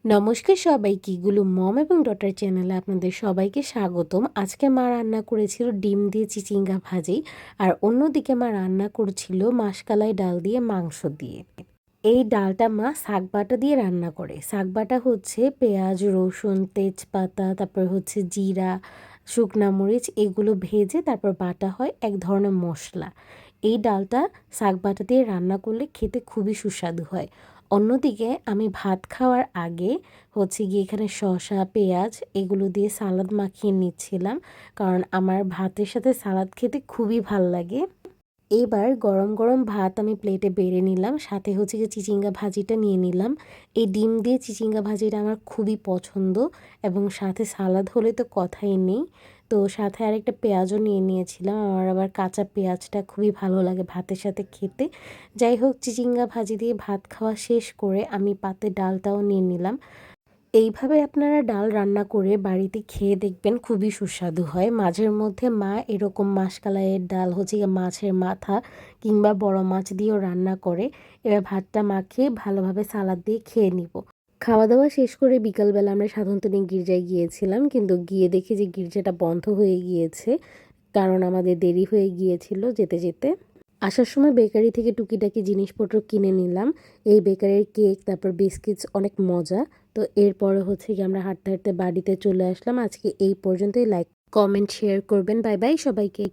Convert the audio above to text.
নমস্কার সবাইকে, গুলো মম এবং ডটার চ্যানেলে আপনাদের সবাইকে স্বাগতম। আজকে মা রান্না করেছিল ডিম দিয়ে চিচিঙ্গা ভাজি, আর অন্যদিকে মা রান্না করছিল মাসকালাই ডাল দিয়ে মাংস দিয়ে। এই ডালটা মা শাক বাটা দিয়ে রান্না করে। শাক বাটা হচ্ছে পেঁয়াজ, রসুন, তেজপাতা, তারপর হচ্ছে জিরা, শুকনা মরিচ, এগুলো ভেজে তারপর বাটা হয়, এক ধরনের মশলা। এই ডালটা শাক বাটা দিয়ে রান্না করলে খেতে খুবই সুস্বাদু হয়। অন্যদিকে আমি ভাত খাওয়ার আগে হচ্ছে গিয়ে এখানে শসা, পেঁয়াজ এগুলো দিয়ে সালাদ মাখিয়ে নিচ্ছিলাম, কারণ আমার ভাতের সাথে সালাদ খেতে খুবই ভাল লাগে। এবার গরম গরম ভাত আমি প্লেটে বেড়ে নিলাম, সাথে হচ্ছে গিয়ে চিচিঙ্গা ভাজিটা নিয়ে নিলাম। এই ডিম দিয়ে চিচিঙ্গা ভাজিটা আমার খুবই পছন্দ, এবং সাথে সালাদ হলে তো কথাই নেই। তো সাথে আরেকটা পেঁয়াজও নিয়ে নিয়েছিলাম, আমার আবার কাঁচা পেঁয়াজটা খুবই ভালো লাগে ভাতের সাথে খেতে। যাই হোক, চিচিঙ্গা ভাজি দিয়ে ভাত খাওয়া শেষ করে আমি পাতে ডালটাও নিয়ে নিলাম। এইভাবে আপনারা ডাল রান্না করে বাড়িতে খেয়ে দেখবেন, খুবই সুস্বাদু হয়। মাঝের মধ্যে মা এরকম মাসকালাইয়ের ডাল হচ্ছে গিয়ে মাছের মাথা কিংবা বড় মাছ দিয়েও রান্না করে। এবার ভাতটা মাখিয়ে ভালোভাবে সালাদ দিয়ে খেয়ে নিব। খাওয়া দাওয়া শেষ করে বিকালবেলা আমরা সাধারণত গির্জায় গিয়েছিলাম, কিন্তু গিয়ে দেখি যে গির্জাটা বন্ধ হয়ে গিয়েছে, কারণ আমাদের দেরি হয়ে গিয়েছিল যেতে যেতে। আসার সময় বেকারি থেকে টুকিটাকি জিনিসপত্র কিনে নিলাম। এই বেকারির কেক, তারপর বিস্কিটস অনেক মজা। তো এরপরে হচ্ছে গিয়ে আমরা হাঁটতে হাঁটতে বাড়িতে চলে আসলাম। আজকে এই পর্যন্তই। লাইক, কমেন্ট, শেয়ার করবেন। বাই বাই সবাইকে।